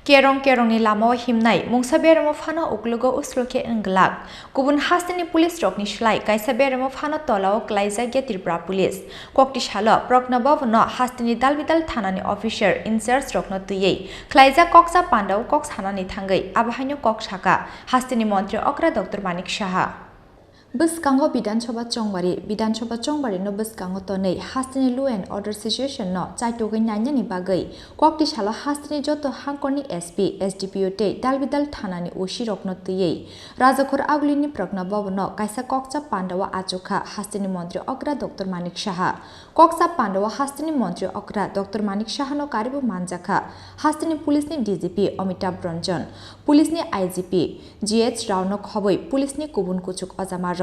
Kerong kerongni lama himnai mungsa beramo fano uklugo usloke englak kubun Hasteni police rokni shlai kaisa beramo fano tolao klaija ge Tripura police kokti shalo proknabov no Hasteni dalbidal Thanani officer in charge rokno tuyei klaija Kokchab Pandao Thanani thangai abahaino Kokshaka Hasteni mantri okra Dr. Manik Saha Swkang Bidhan Sabha Chongmarini no Swkang tonei Hasteni law and order situation no chaitogai nainani bagai kokti shala Hasteni Jotto hangkorni SP SDPO te dalbidal Thanani osi rokno tuyei rajakhor aglini prokna bobno kaisa Kokchab Pandao Achukha Hasteni mantri okra Dr. Manik Saha Kokchab Pandao Hasteni mantri okra Dr. Manik Saha no karibu manjaka Hasteni police ni DGP Amitabh Ranjan police ni IGP GH Rao no khoboi police ni kubun kuchuk ajama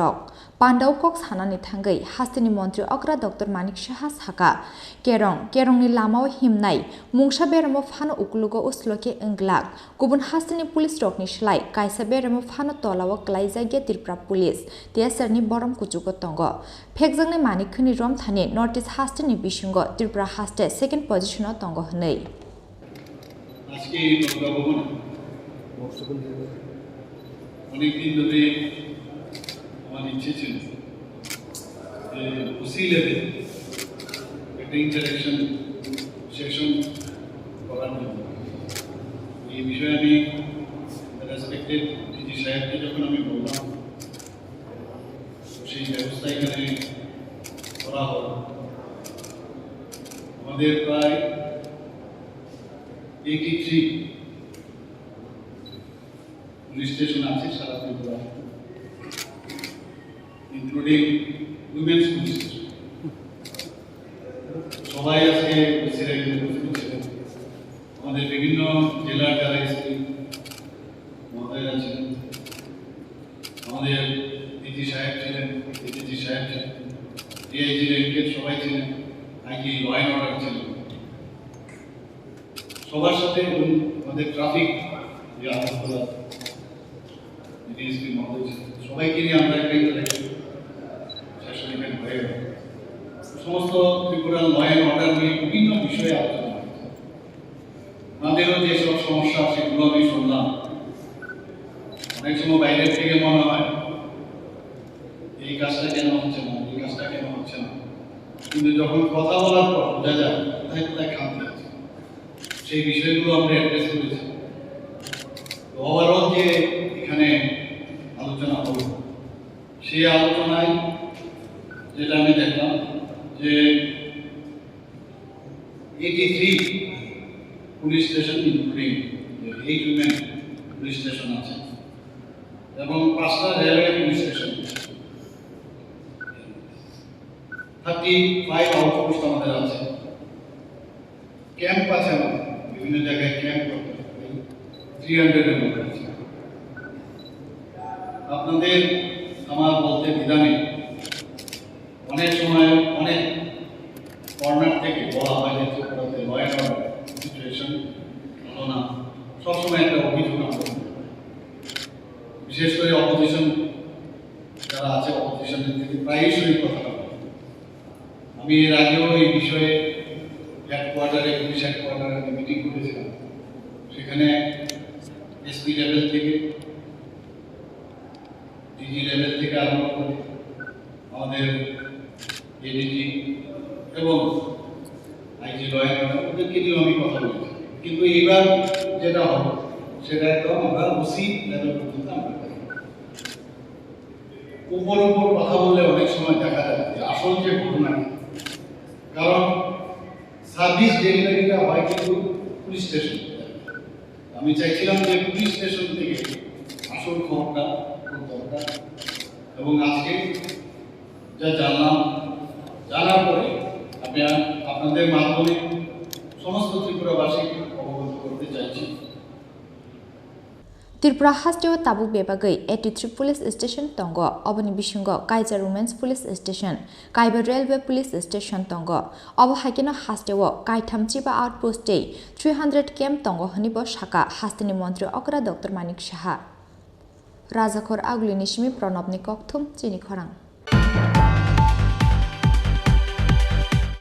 Pandao Thanani thangai Hasteni mantri okra Dr. Manik Saha saka kerongni lamao himnai mungsa beramo fano uklugo usloke englak kubun Hasteni police rokni shlai kaisa beramo fano tolao klaija ge Tripura police tiasarni borom kuchugo tongo phekjangnai Manik khini rom thani notice Hasteni bisungo Tripura haste second position o tongo hnei আজকে এই প্রজ্ঞাপন অনেকদিন ধরে আমার ইচ্ছে ছিল যে OC লেভেলে একটা ইন্টারেকশন সেশন করার জন্য এই বিষয়ে আমি রেসপেক্টেড ডিজি সাহেবকে যখন আমি বললাম সেই ব্যবস্থা এখানে করা হলো আমাদের প্রায় 83 পুলিশ স্টেশন আছে সারা Tripura including women's police station সবাই আজকে আমাদের বিভিন্ন জেলার যারা এসপি মহোদয়রা ছিলেন আমাদের ডিজি সাহেব ছিলেন ডিজি সাহেব ছিলেন ডিআইজি রেঞ্জের সবাই ছিলেন আইজি ল অ্যান্ড অর্ডার ছিলেন সবার সাথে আমাদের ট্রাফিক যে আলাদা ডিএসপি মহোদয় সবাইকে নিয়ে আমরা একটা ইন্টারেকশন সেশন ইভেন্ট হয়ে গেল সমস্ত ত্রিপুরার ল অ্যান্ড অর্ডার নিয়ে বিভিন্ন বিষয়ে আলোচনা হয়েছে আমাদেরও যেসব সমস্যা সেগুলো আমি শুনলাম অনেক সময় বাইরের থেকে মনে হয় এই কাজটা কেন হচ্ছে না এই কাজটা কেন হচ্ছে না কিন্তু যখন কথা বলার পর বোঝা যায় কোথায় কোথায় খামতি আছে সেই বিষয়গুলো আমরা অ্যাড্রেস করেছি ওভারঅল যে এখানে আলোচনা হল সেই আলোচনায় যেটা আমি দেখলাম যে 83 police station including 8 women police station আছে এবং 5টা রেলওয়ে পুলিশ স্টেশন 35 আউটপোস্ট আমাদের আছে ক্যাম্প আছে আমাদের বিভিন্ন জায়গায় ক্যাম্প করতে 300 এর মতো আছে আপনাদের আমার বলতে বিধানে অনেক সময় অনেক কর্নার থেকে বলা হয় যে ত্রিপুরাতে ল অ্যান্ড অর্ডার সিচুয়েশন ভালো না সবসময় একটা অভিযোগ আমরা বিশেষ করে অপোজিশন যারা আছে অপোজিশনের থেকে প্রায়শই কথা বলে আমি এর আগেও এই বিষয়ে হেডকোয়ার্টারে পুলিশ হেডকোয়ার্টারে মিটিং করেছিলাম সেখানে এসপি লেভেল থেকে ডিজি লেভেল থেকে আরম্ভ করে আমাদের এডিজি এবং আইজি ল অ্যান্ড অর্ডার ওদেরকে নিয়েও আমি কথা বলেছি কিন্তু এবার যেটা হবে সেটা একদম আমরা ওসি লেভেল পর্যন্ত আমরা উপর কথা বললে অনেক সময় দেখা যায় যে আসল যে ঘটনা কারণ সার্ভিস ডেলিভারিটা হয় কিন্তু পুলিশ স্টেশন আমি চাইছিলাম যে পুলিশ স্টেশন থেকে আসল খবরটা খুব দরকার এবং আজকে যা জানলাম জানার পরে আমি আপনাদের মাধ্যমে সমস্ত ত্রিপুরাবাসীকে অবগত করতে চাইছি Tripura hasteo tabuk bebagai 83 police station tongo oboni bisungo Kaijar women's police station Kaiba railway police station tongo obo haikeno hasteo kaitham chiba outpost 300 camp tongo hanibo shaka Hasteni mantri okra Dr. Manik Saha Rajakhor aglini simi pranobni kokthum Chini Khorang